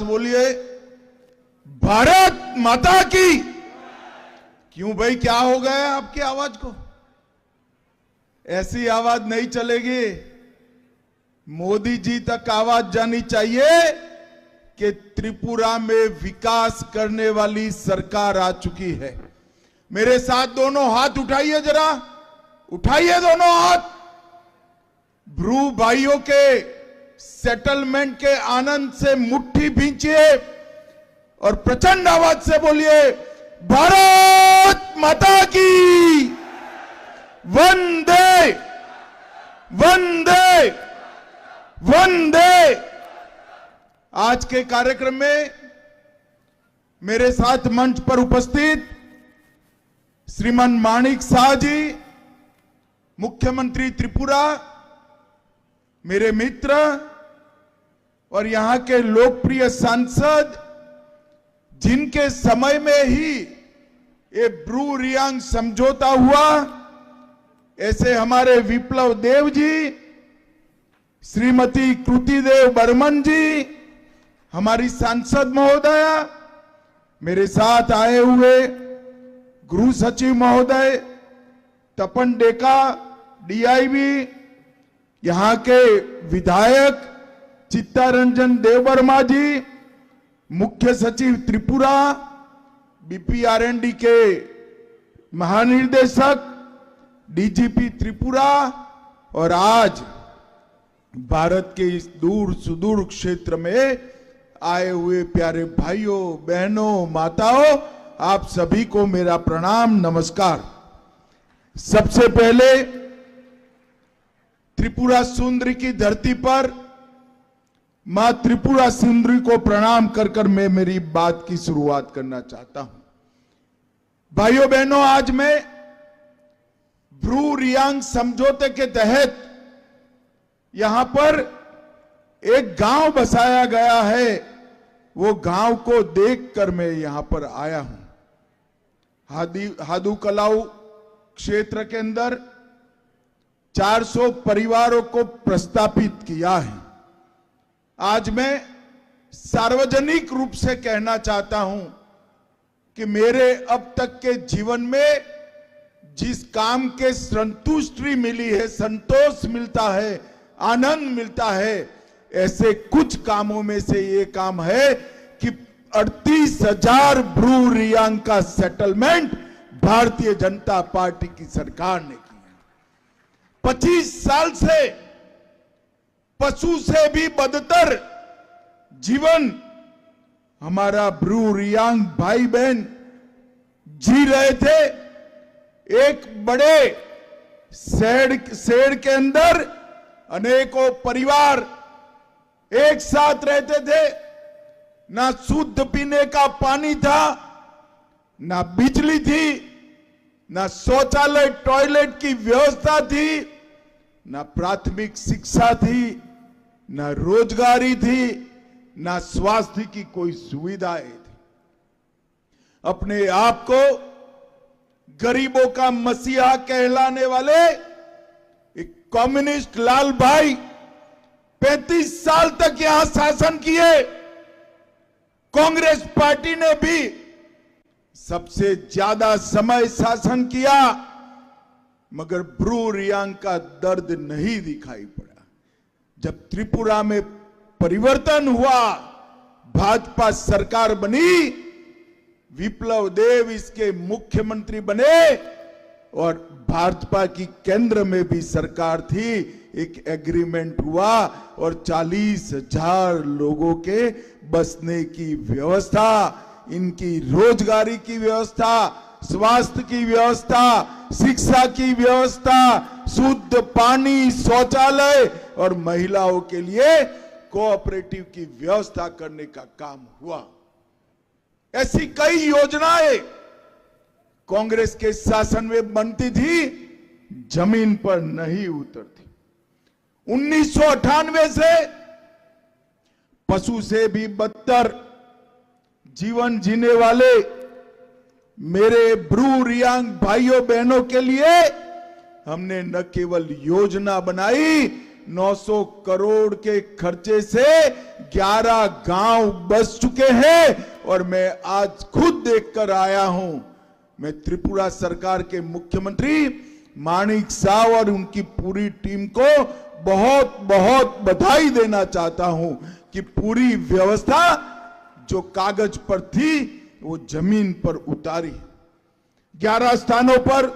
बोलिए भारत माता की। क्यों भाई, क्या हो गया है आपकी आवाज को? ऐसी आवाज नहीं चलेगी। मोदी जी तक आवाज जानी चाहिए कि त्रिपुरा में विकास करने वाली सरकार आ चुकी है। मेरे साथ दोनों हाथ उठाइए, जरा उठाइए दोनों हाथ। ब्रू भाइयों के सेटलमेंट के आनंद से मुट्ठी भींचिए और प्रचंड आवाज से बोलिए भारत माता की। वंदे वंदे वंदे। आज के कार्यक्रम में मेरे साथ मंच पर उपस्थित श्रीमान माणिक शाह जी, मुख्यमंत्री त्रिपुरा, मेरे मित्र और यहां के लोकप्रिय सांसद, जिनके समय में ही ये ब्रू रियांग समझौता हुआ, ऐसे हमारे विप्लव देव जी, श्रीमती कृति देव बर्मन जी, हमारी सांसद महोदया, मेरे साथ आए हुए गृह सचिव महोदय तपन डेका डीआईबी, यहां के विधायक चित्तारंजन देववर्मा जी, मुख्य सचिव त्रिपुरा, बीपीआरएनडी के महानिर्देशक डीजीपी त्रिपुरा, और आज भारत के इस दूर सुदूर क्षेत्र में आए हुए प्यारे भाइयों बहनों माताओं, आप सभी को मेरा प्रणाम नमस्कार। सबसे पहले त्रिपुरा सुंदरी की धरती पर मां त्रिपुरा सुंदरी को प्रणाम कर कर मैं मेरी बात की शुरुआत करना चाहता हूं। भाइयों बहनों, आज मैं ब्रू रियांग समझौते के तहत यहां पर एक गांव बसाया गया है, वो गांव को देखकर मैं यहां पर आया हूं। हादू कलाऊ क्षेत्र के अंदर 400 परिवारों को प्रस्तापित किया है। आज मैं सार्वजनिक रूप से कहना चाहता हूं कि मेरे अब तक के जीवन में जिस काम के संतुष्टि मिली है, संतोष मिलता है, आनंद मिलता है, ऐसे कुछ कामों में से ये काम है कि 38,000 ब्रू रियांग का सेटलमेंट भारतीय जनता पार्टी की सरकार ने किया। 25 साल से पशु से भी बदतर जीवन हमारा ब्रू रियांग भाई बहन जी रहे थे। एक बड़े शेड के अंदर अनेकों परिवार एक साथ रहते थे। ना शुद्ध पीने का पानी था, ना बिजली थी, ना शौचालय टॉयलेट की व्यवस्था थी, ना प्राथमिक शिक्षा थी, ना रोजगारी थी, ना स्वास्थ्य की कोई सुविधाएं थी। अपने आप को गरीबों का मसीहा कहलाने वाले एक कम्युनिस्ट लाल भाई 35 साल तक यहां शासन किए। कांग्रेस पार्टी ने भी सबसे ज्यादा समय शासन किया, मगर ब्रू रियांग का दर्द नहीं दिखाई पड़ा। जब त्रिपुरा में परिवर्तन हुआ, भाजपा सरकार बनी, विप्लव देव इसके मुख्यमंत्री बने और भाजपा की केंद्र में भी सरकार थी, एक एग्रीमेंट हुआ और 40,000 लोगों के बसने की व्यवस्था, इनकी रोजगारी की व्यवस्था, स्वास्थ्य की व्यवस्था, शिक्षा की व्यवस्था, शुद्ध पानी, शौचालय और महिलाओं के लिए कोऑपरेटिव की व्यवस्था करने का काम हुआ। ऐसी कई योजनाएं कांग्रेस के शासन में बनती थी, जमीन पर नहीं उतरती। 1998 से पशु से भी बदतर जीवन जीने वाले मेरे ब्रू रियांग भाइयों बहनों के लिए हमने न केवल योजना बनाई, 900 करोड़ के खर्चे से 11 गांव बस चुके हैं और मैं आज खुद देखकर आया हूं। मैं त्रिपुरा सरकार के मुख्यमंत्री माणिक साव और उनकी पूरी टीम को बहुत बहुत बधाई देना चाहता हूं कि पूरी व्यवस्था जो कागज पर थी वो जमीन पर उतारी। 11 स्थानों पर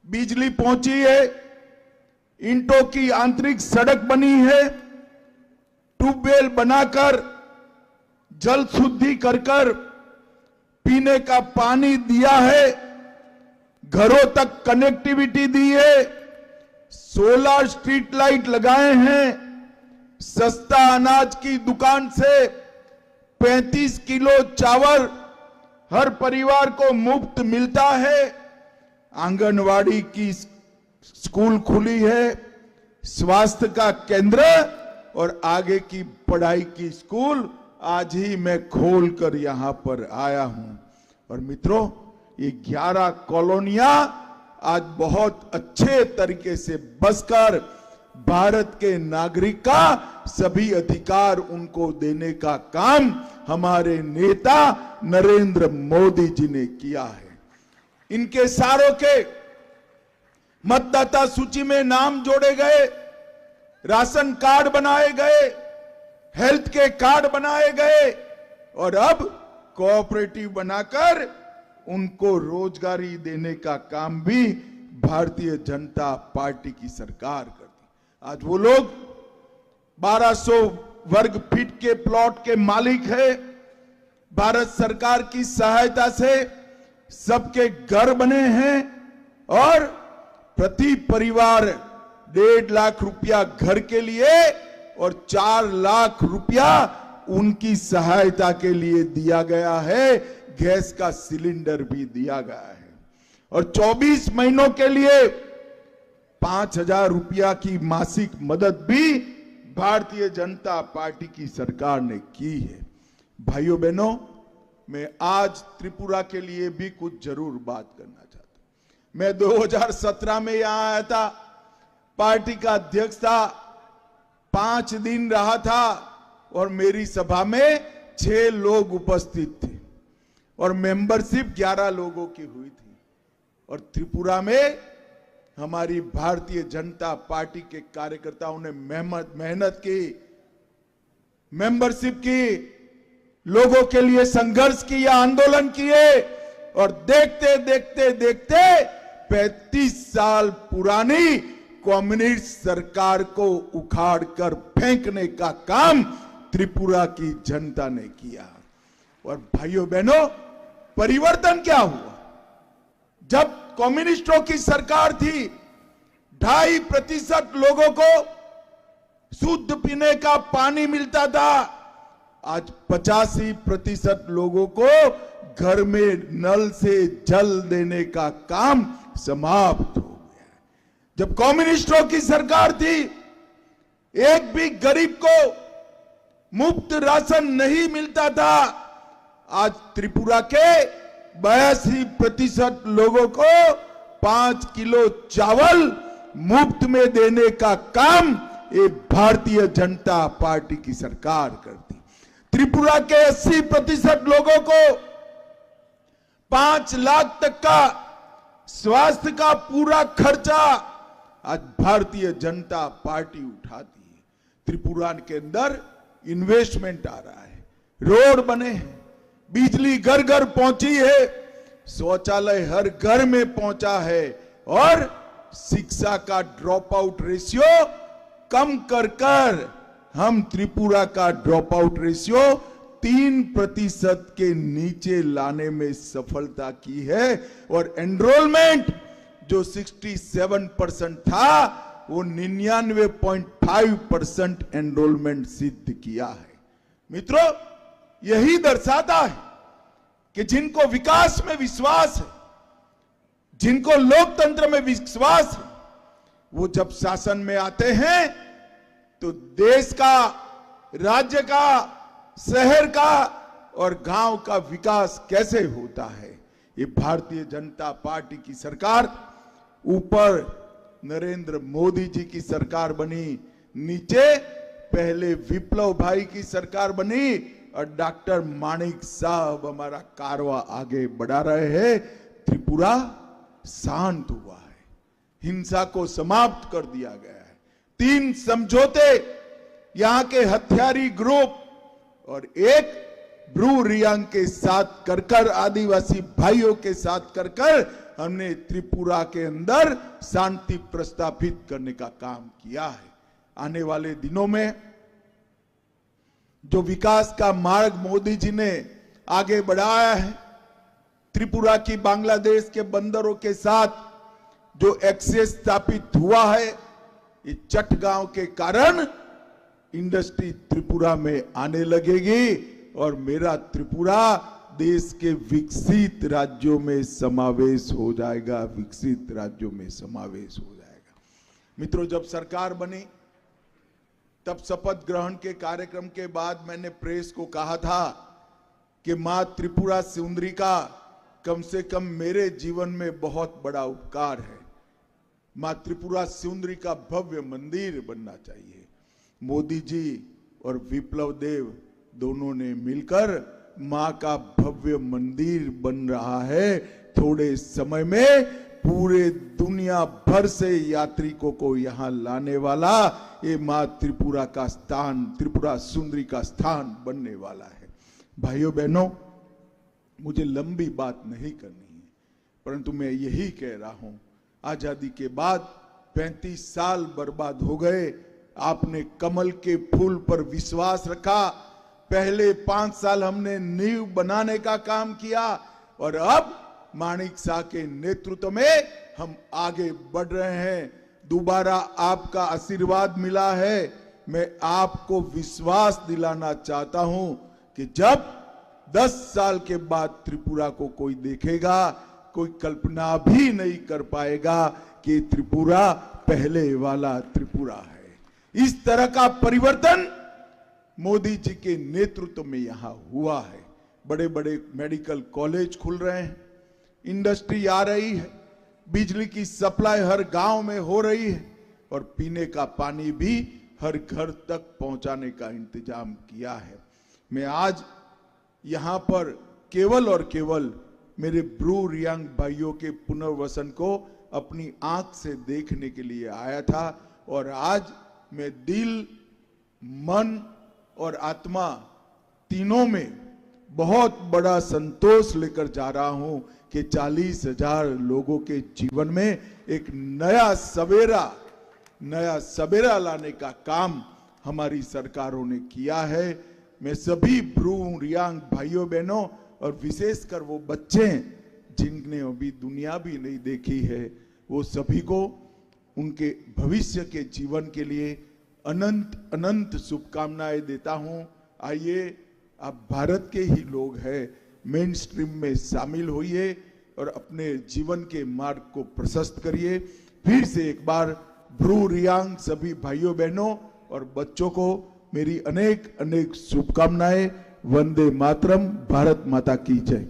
बिजली पहुंची है, ईंटों की आंतरिक सड़क बनी है, ट्यूबवेल बनाकर जल शुद्धि कर पीने का पानी दिया है, घरों तक कनेक्टिविटी दी है, सोलर स्ट्रीट लाइट लगाए हैं, सस्ता अनाज की दुकान से 35 किलो चावल हर परिवार को मुफ्त मिलता है, आंगनवाड़ी की स्कूल खुली है, स्वास्थ्य का केंद्र और आगे की पढ़ाई की स्कूल आज ही मैं खोलकर यहां पर आया हूं। और मित्रों, ये 11 कॉलोनियां आज बहुत अच्छे तरीके से बसकर भारत के नागरिक का सभी अधिकार उनको देने का काम हमारे नेता नरेंद्र मोदी जी ने किया है। इनके सारों के मतदाता सूची में नाम जोड़े गए, राशन कार्ड बनाए गए, हेल्थ के कार्ड बनाए गए और अब कोऑपरेटिव बनाकर उनको रोजगारी देने का काम भी भारतीय जनता पार्टी की सरकार करती। आज वो लोग 1200 वर्ग फीट के प्लॉट के मालिक है। भारत सरकार की सहायता से सबके घर बने हैं और प्रति परिवार 1.5 लाख रुपया घर के लिए और 4 लाख रुपया उनकी सहायता के लिए दिया गया है। गैस का सिलेंडर भी दिया गया है और 24 महीनों के लिए 5,000 रुपया की मासिक मदद भी भारतीय जनता पार्टी की सरकार ने की है। भाइयों बहनों, मैं आज त्रिपुरा के लिए भी कुछ जरूर बात करना चाहता हूं। मैं 2017 में यहां आया था, पार्टी का अध्यक्ष था, 5 दिन रहा था और मेरी सभा में 6 लोग उपस्थित थे और मेंबरशिप 11 लोगों की हुई थी। और त्रिपुरा में हमारी भारतीय जनता पार्टी के कार्यकर्ताओं ने मेहनत की, मेंबरशिप की, लोगों के लिए संघर्ष किया, आंदोलन किए और देखते देखते देखते 35 साल पुरानी कम्युनिस्ट सरकार को उखाड़कर फेंकने का काम त्रिपुरा की जनता ने किया। और भाइयों बहनों, परिवर्तन क्या हुआ? जब कम्युनिस्टों की सरकार थी, 2.5% लोगों को शुद्ध पीने का पानी मिलता था। आज 85% लोगों को घर में नल से जल देने का काम समाप्त हो गया। जब कम्युनिस्टों की सरकार थी, एक भी गरीब को मुफ्त राशन नहीं मिलता था। आज त्रिपुरा के 82% लोगों को 5 किलो चावल मुफ्त में देने का काम ये भारतीय जनता पार्टी की सरकार करती। त्रिपुरा के 80% लोगों को 5 लाख तक का स्वास्थ्य का पूरा खर्चा आज भारतीय जनता पार्टी उठाती है। त्रिपुरा के अंदर इन्वेस्टमेंट आ रहा है, रोड बने हैं, बिजली घर घर पहुंची है, शौचालय हर घर में पहुंचा है और शिक्षा का ड्रॉप आउट रेशियो कम कर हम त्रिपुरा का ड्रॉप आउट रेशियो 3% के नीचे लाने में सफलता की है और एनरोलमेंट जो 67% था वो 99.5% एनरोलमेंट सिद्ध किया है। मित्रों, यही दर्शाता है कि जिनको विकास में विश्वास है, जिनको लोकतंत्र में विश्वास है, वो जब शासन में आते हैं तो देश का, राज्य का, शहर का और गांव का विकास कैसे होता है, ये भारतीय जनता पार्टी की सरकार ऊपर नरेंद्र मोदी जी की सरकार बनी, नीचे पहले विप्लव भाई की सरकार बनी और डॉक्टर माणिक साहब हमारा कारवा आगे बढ़ा रहे हैं। त्रिपुरा शांत हुआ है, हिंसा को समाप्त कर दिया गया है। 3 समझौते यहां के हथियारी ग्रुप और एक ब्रू रियांग के साथ कर आदिवासी भाइयों के साथ कर हमने त्रिपुरा के अंदर शांति प्रस्थापित करने का काम किया है। आने वाले दिनों में जो विकास का मार्ग मोदी जी ने आगे बढ़ाया है, त्रिपुरा की बांग्लादेश के बंदरों के साथ जो एक्सेस स्थापित हुआ है, ये चटगांव के कारण इंडस्ट्री त्रिपुरा में आने लगेगी और मेरा त्रिपुरा देश के विकसित राज्यों में समावेश हो जाएगा, विकसित राज्यों में समावेश हो जाएगा। मित्रों, जब सरकार बनी तब शपथ ग्रहण के कार्यक्रम के बाद मैंने प्रेस को कहा था कि मां त्रिपुरा सुंदरी का कम से कम मेरे जीवन में बहुत बड़ा उपकार है। मां त्रिपुरा सुंदरी का भव्य मंदिर बनना चाहिए। मोदी जी और विप्लव देव दोनों ने मिलकर मां का भव्य मंदिर बन रहा है। थोड़े समय में पूरे दुनिया भर से यात्रिकों को यहां लाने वाला ये मां त्रिपुरा का स्थान, त्रिपुरा सुंदरी का स्थान बनने वाला है। भाइयों बहनों, मुझे लंबी बात नहीं करनी है, परंतु मैं यही कह रहा हूं, आजादी के बाद 35 साल बर्बाद हो गए। आपने कमल के फूल पर विश्वास रखा। पहले 5 साल हमने नींव बनाने का काम किया और अब माणिक शाह के नेतृत्व में हम आगे बढ़ रहे हैं। दोबारा आपका आशीर्वाद मिला है। मैं आपको विश्वास दिलाना चाहता हूं कि जब 10 साल के बाद त्रिपुरा को कोई देखेगा, कोई कल्पना भी नहीं कर पाएगा कि त्रिपुरा पहले वाला त्रिपुरा है। इस तरह का परिवर्तन मोदी जी के नेतृत्व में यहां हुआ है। बड़े बड़े मेडिकल कॉलेज खुल रहे हैं, इंडस्ट्री आ रही है, बिजली की सप्लाई हर गांव में हो रही है और पीने का पानी भी हर घर तक पहुंचाने का इंतजाम किया है। मैं आज यहां पर केवल और केवल मेरे ब्रू रियांग भाइयों के पुनर्वसन को अपनी आंख से देखने के लिए आया था और आज मैं दिल, मन और आत्मा तीनों में बहुत बड़ा संतोष लेकर जा रहा हूं कि 40,000 लोगों के जीवन में एक नया सवेरा लाने का काम हमारी सरकारों ने किया है। मैं सभी ब्रू रियांग भाइयों बहनों और विशेषकर वो बच्चे जिनने अभी दुनिया भी नहीं देखी है, वो सभी को उनके भविष्य के जीवन के लिए अनंत अनंत शुभकामनाएं देता हूं। आइए, आप भारत के ही लोग हैं, मेन स्ट्रीम में शामिल होइए और अपने जीवन के मार्ग को प्रशस्त करिए। फिर से एक बार ब्रू रियांग सभी भाइयों बहनों और बच्चों को मेरी अनेक अनेक शुभकामनाएं। वंदे मातरम। भारत माता की जय।